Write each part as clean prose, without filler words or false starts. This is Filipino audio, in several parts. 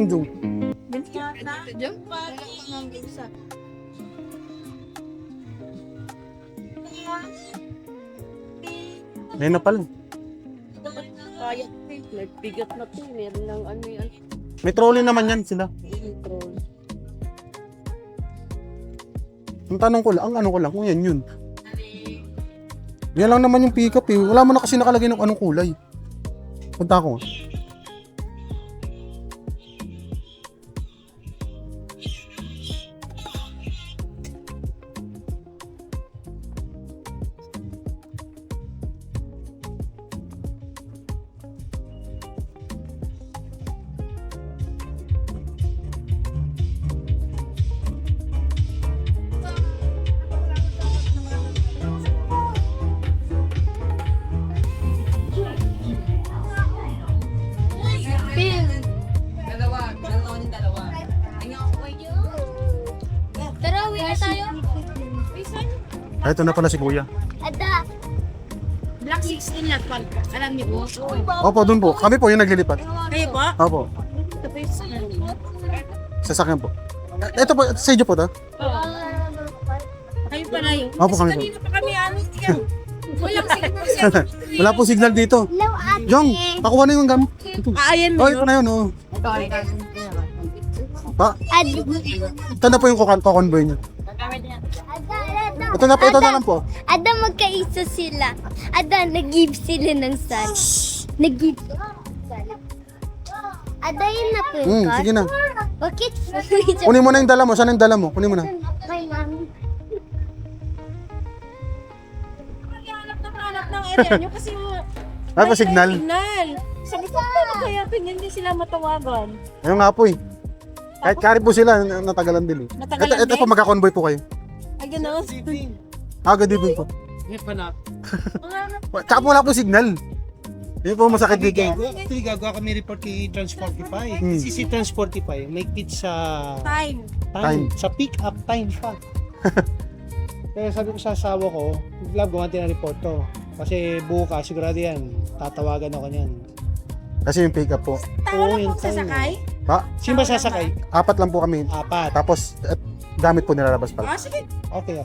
Yung Ngayon na pala. Kaya, bigat na to. Meron ng ano yan. May trolley naman yan sila. Ang tanong ko lang, ang ano ko lang, kung yan yun. Yan lang naman yung pick up eh. Wala mo na kasi nakalagay ng anong kulay. Punta ko. Tara, uwi na tayo. Ay, ito na pala si Kuya. Ada. Black 16 lot, Pal. Alam niyo po? Opo, dun po. Kami po yung naglilipat. Kayo po? Opo. Ito po yung Sasakyan po. Ito po, sa inyo po to? Kayo pala yun. Opo, kami po. Kanina pa kami ano yan. Walang signal. Wala po signal dito. Hello, ate. Jong, pakuha na yung gam. Ayan Oh, ito na yun, oh. Pa, Ada. ito na po yung convoy niya. Ito na po, ito na lang po. Ada, magkaisa sila. Ada, nag-give sila ng sun. Nag-give. Ada, yun na po yung card. Sige na. Bakit? Kunin mo na yung dala mo. Saan yung dala mo? Kunin mo na. May mami. Hanap ng area nyo kasi Ay, pa signal. signal. Sabi ko, paano kaya ganyan din sila matawagan? Ayun nga po eh. Kahit kari po sila, natagalan din eh. Natagalan Ito po, din? magka-convoy po kayo. Ay, gano'n. Agad din po. Tsaka po wala po signal. Yun po masakit dito. Actually, gagawa kami report kay Transportify. Kasi si Transportify, may kit sa Time. Time. Sa pick-up time pa. Kaya sabi ko sa asawa ko, love, gumanti ng report to. Kasi bukas, sigurado yan, tatawagan ako niyan. Kasi yung pick up po. Tawa Oo, na yung po sasakay? Ha? Sino ba sasakay? 4 lang po kami. Apat. Tapos, gamit po nilalabas pala. Ah, sige. Okay.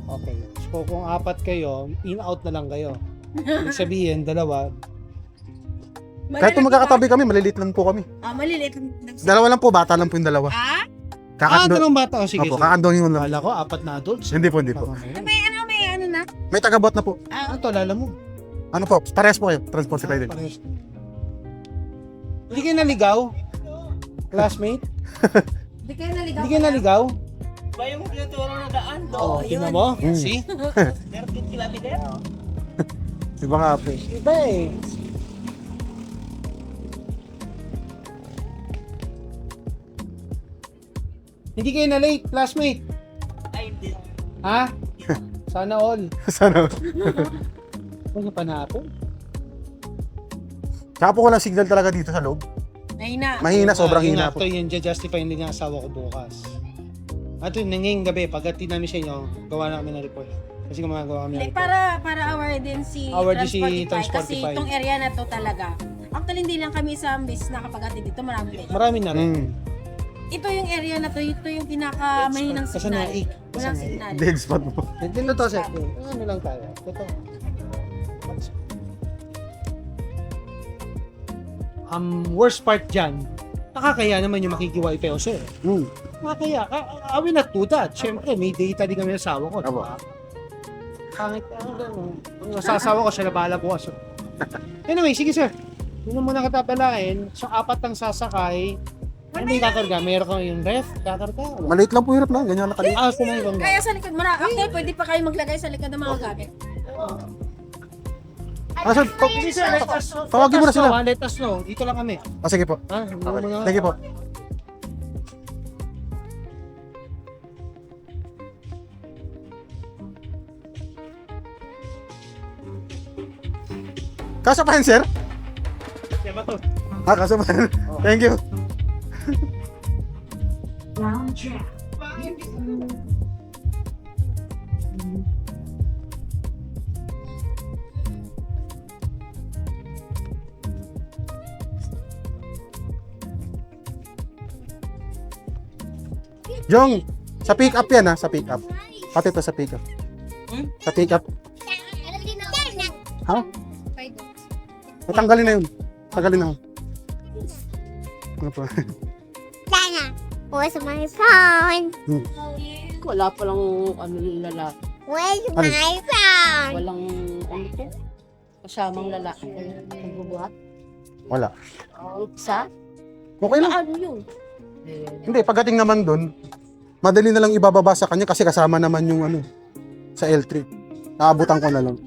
Okay. So kung 4 kayo, in-out na lang kayo. Ibig sabihin, 2. Kahit po magkakatabi kami, maliliit lang po kami. Ah, maliliit. Dalawa lang po, bata lang po yung dalawa. Ah? Dalawang bata. O sige. Opo, kakandong yun lang. Kala ko, 4 na adults. Hindi po, hindi po. May ano na? May tagabot na po. Ano to, lala mo? Ano po, parehas po kayo. Transportify din. Parehas. Hindi kayo naligaw? Classmate? Hindi kayo naligaw. Hindi kayo naligaw? Ba yung tinuturo na daan? Oo, tingnan mo. See? 13 kilometer. Iba nga po. Iba eh. Hindi kayo na late, classmate. Ay, hindi. Ha? Sana all. Sana. Ano pa natin? Tsaka po walang signal talaga dito sa loob. Mahina. Mahina, sobrang hina po. Ito yung justify hindi ng asawa ko bukas. At yun, ngayong gabi, pagdating namin sa inyo, gawa na kami ng report. Kasi gumagawa kami ng Like, report. para aware din si Aware din si Transportify. Kasi Transportify. itong area na to talaga. Actually, hindi lang kami sa bis nakapag-atid dito. Marami din. Marami na rin. Ito yung area na to. Ito yung pinaka-mahinang Sa signal. naik. Walang signal. Dead spot mo. Hindi na to, sir. Ano lang tayo. Ito. Worst part dyan, nakakaya naman yung makikiwifi o sir. Nakakaya. I will not do that. Siyempre, may data din kami sa asawa ko. Diba? Kahit ang sasawa ko, siya na bahala bukas. Anyway, sige sir. Yun muna katabalain. So, 4 ang sasakay. Ano yung kakarga? Meron kang yung ref? Kakarga? Maliit lang po hirap na. Ganyan lang kaliit. Kumain kang Kaya sa likod, okay, pwede pa kayo maglagay sa likod ng mga gamit. Sir, tawagin mo na sila. Let us know. Dito lang kami. Sige po. Ha? Thank you po. Kasa pa yan, sir? Kaya ba to? Kasa pa yan. Thank you. Jong, sa pick up yan ha, sa pick up. Pati to sa pick up. Sa pick up. Ha? Tanggalin na yun. Tanggalin na. Ano pa? Sana. Where's my phone? Wala pa lang ano lalaki. Where's my phone? Walang ano to. Kasamang lalaki. Nagbubuhat. Wala. Isa? Okay lang. Ano yun? Hindi, pagdating naman doon, madali na lang ibababa sa kanya kasi kasama naman yung ano, sa L3. Naabutan ko na lang.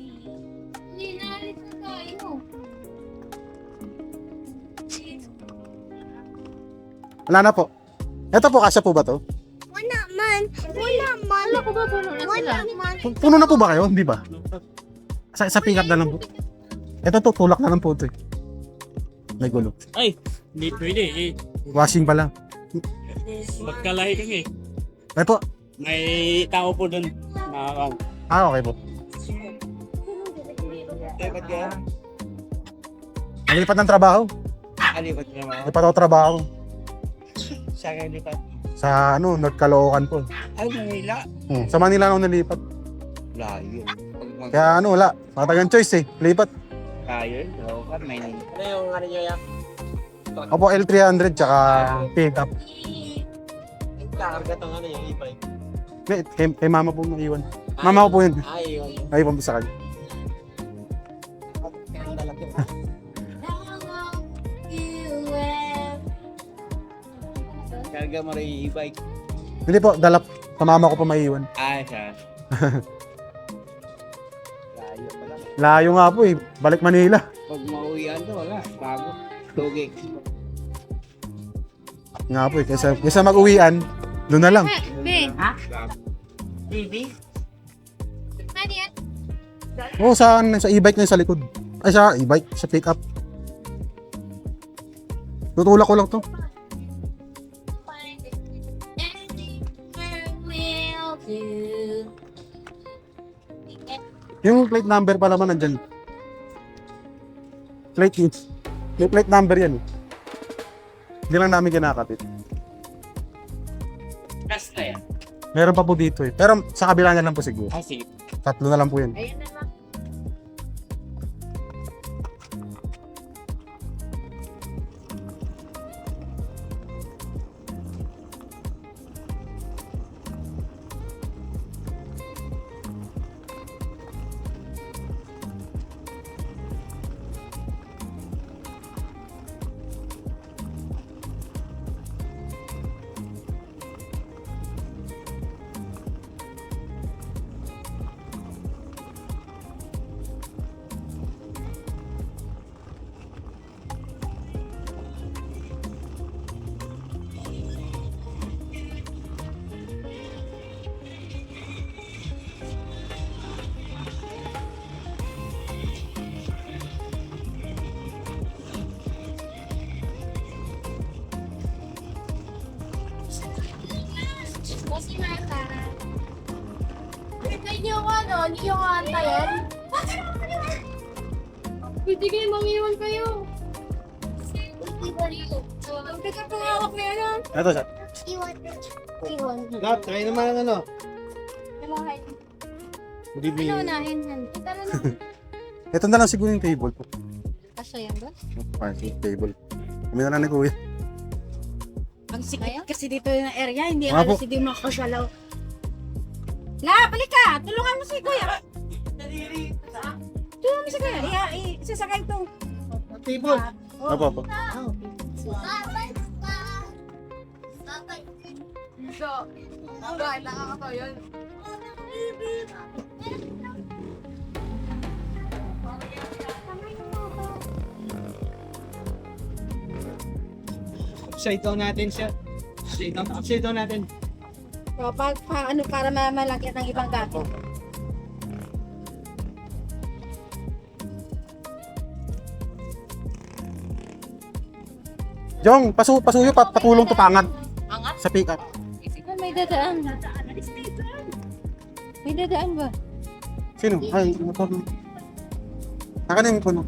Wala na po. Ito po, kasya po ba to? Wala man. Wala man. Wala ko ba puno na sila? Wala man. Puno na po ba kayo? Hindi ba? Sa pick up na lang po. Ito to, tulak na lang po ito eh. May gulo. Ay, hindi pwede eh. Washing pa lang. Magkalahi kami. Ay po. May tao po doon. Okay po. Lipat ka? Nalipat ng trabaho. Lipat ka mo? Lipat ako trabaho. Sa akin lipat. Sa ano, North Caloocan po. Ay, Manila. Sa Manila ako nalipat. Layo. Kaya ano, wala. Matagang choice eh. Lipat. Layo. Caloocan, Manila. Ano yung ano nyo yan? Opo, L300 tsaka pick up. Kakarga tong ano yung e-bike. Kay mama po naiwan. Mama ko po yun. Ay, yun. Ay, po sa kanya. Karga mo rin yung e-bike. Hindi po, dala sa mama ko pa maiwan. Ay, siya. Layo pala. Layo nga po eh. Balik Manila. Pag mauwian to, wala. Bago. Tugig. Nga po eh. Kaysa mag-uwian, doon na lang. Ha? TV? Oo, sa e-bike na yun sa likod. Ay, sa e-bike, sa pick up. Tutulak ko lang to. Yung plate number pa naman nandyan. May plate number yan eh. Hindi lang namin kinakapit. Basta yan. Meron pa po dito eh. Pero sa kabila na lang po siguro. Ah, sige. 3 na lang po yun. Ayan na lang. Pwede niyo ko ano, hindi yung antayan. Pwede kayo mangiwan kayo. Pwede ka pangawak na yan. Ito siya. Iwan. Gab, try naman ang ano. Hindi Ano unahin? Tara na. Ito na lang siguro yung table po. Kasya yan ba? Table. Kami na lang ni Kuya. Ang sikip kasi dito yung area, hindi Mga po. alam si di makakasalaw. La, balik ka! Tulungan mo si Kuya. Tulungan mo si Kuya. Isasakay ito. Table. Opo, opo. Babay pa. Babay. Upside down natin siya. Upside down natin. So, ano, para malagyan ng ibang gato. Jong, pasuyo patulong tupangan. Sa pick up. May dadaan. May dadaan ba? Sino? Ay, motor. Naka na yung puno.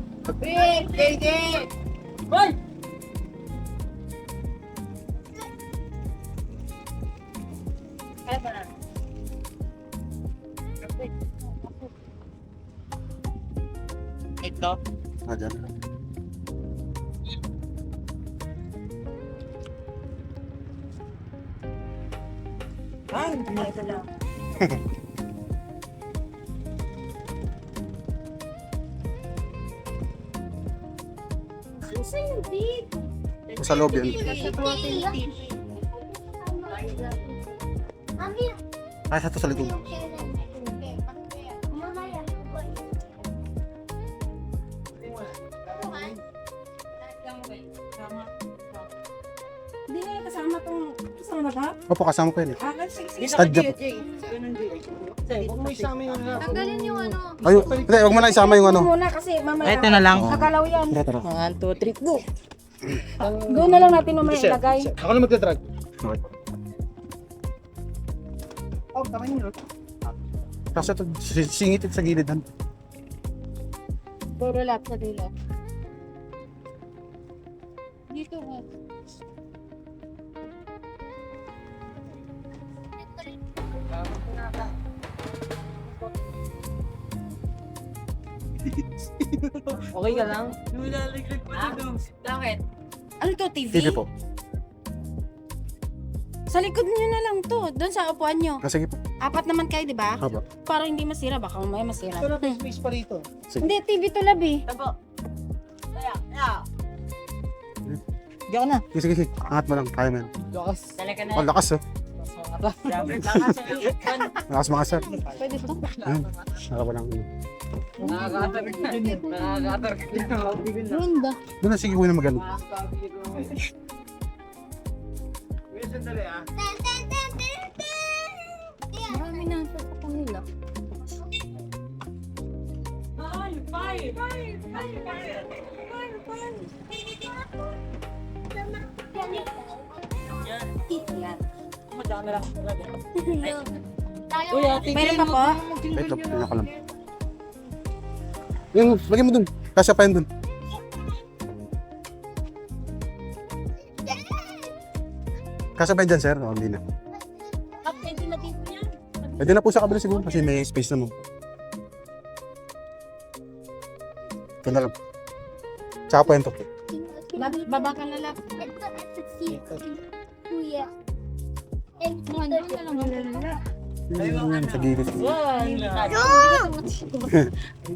Ito. Ah, dyan. Sa loob yan. Ay, sa to sa likod. Hindi na yung kasama ka? Opo, kasama ko yan eh. Ah, sige. Stadya po. Huwag mo isama yung Tanggalin yung ano. Ayun, hindi, huwag mo na isama yung ano. Muna kasi mamaya. Ito na lang. Nakalaw yan. Tara, tara. 1, 2, 3, go! Doon na lang natin mamaya ilagay. Ako na magdadrag. Okay. Oh, tama niyo. Kasi ito, singitin sa gilid. Puro lahat sa dilo. Dito nga. Okay ka lang? Bakit? Ano to, TV? TV po. Sa likod nyo na lang to. Doon sa upuan nyo. Ah, sige po. 4 naman kayo, di ba? Haba. Para hindi masira. Baka mamaya masira. Ito na may space pa rito. Hindi, TV to labi. Diyan na. Sige, sige, sige. Angat mo lang. Kaya mo yan. Talaga na. Oh, lakas oh. Grabe. Lakas. Lakas mga sir. Pwede to. Ayun. Nakawa lang. Nakakatarag na. Nakakatarag na. Ganda. Doon na, sige, huwag na magano. Sandali ah. Marami na sa kanila. Madami lang talaga. Uy, ate, Meron pa po? Ito, pinaka lang. Yung, lagyan mo dun. Kasya pa yun dun. Kasya pa yun dyan, sir? O, hindi na. Pwede na dito yan. Pwede na po sa kabila siguro kasi may space naman. Ito na lang. Tsaka po yun to. Baba ka na lang. Kuya. Ayun, sa gilid.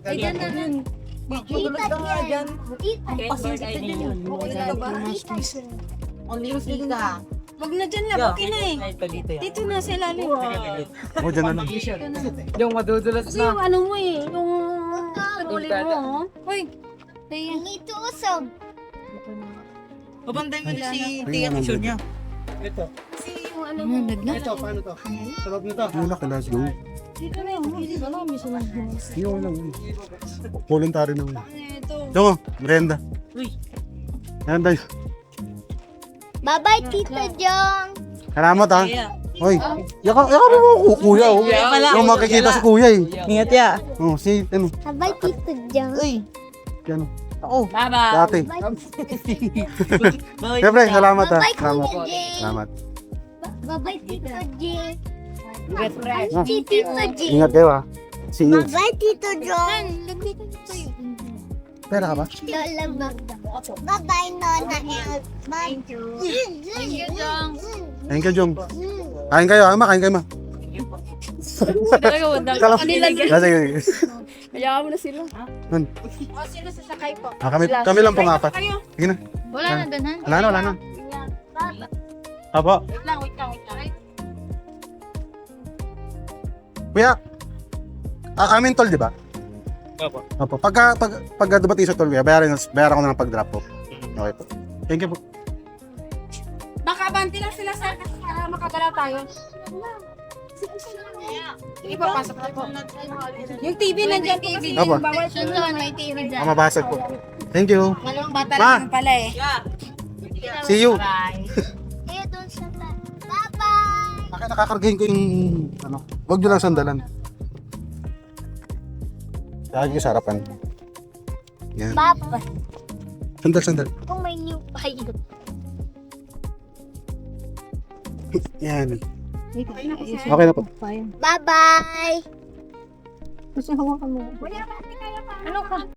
Ayan na lang. Tita yan. Tita yan. Only yung sika. Wag na dyan lang. Okay na eh. Ito dito yan. Dito na sa ilalim. O, dyan na lang. Yung madudulas Kasi yung ano mo eh. Yung tagulin mo. Uy. Hindi ito usog. Pabanday mo si Tia Kisyon niya. Ito. Kasi yung ano mo. Ito, paano to? Sa loob nito. Yung laki, let's go. Dito na yung hindi ba lang. Bisa lang. Yung lang. Voluntary naman. Ito. Ito mo, merenda. Uy. Merenda yun. Bye-bye, Tito Jong. Salamat ha. Hoy, yakapin mo ako, kuya. Oh. Yung makikita si kuya eh. Ingat ya. Oh, si, ano, Bye-bye, Tito Jong. Uy. ano, Ako. Bye-bye. dati. Bye. Siyempre, salamat ha. Bye-bye, Salamat. Kuya Jay. Salamat. Bye-bye, Tito Jay. Get fresh. Tito Jay. Ingat kayo ha. See you. Bye-bye, Tito Jong. Pera ka ba? Lola ba? Bye-bye, Nona El. Bye. Thank you, Jong. Thank you, Jong. Kain kayo, ha? Kain kayo, ma. Talaga, wadang. Kala- Kanila din. Ah, sige, sige. Kaya mo na sila. O, sino sasakay po? Ah, kami lang pong apat. Kayo. Sige na. Wala na doon, ha? Wala na, wala na. Apo. Wait lang. Kuya, amin tol, di ba? Opo. Opo. Pag dumating sa tol, kuya, bayaran ko na ng pag-drop po. Okay po. Thank you po. Baka banti lang sila sa para makagalaw tayo. Sige po, pasok na po. Yung TV nandiyan po kasi Apo. bawal po. May TV dyan. Mabasag po. Thank you. Malamang bata Ma. lang pala eh. See you. Eh, doon sa Bye-bye. Nakakargahin ko yung, ano, huwag nyo lang sandalan. Lagi ko sa harapan. Yan. Bye-bye. Sandal. Kung may new pilot. Yan. Okay na po. Bye-bye! Ano ka?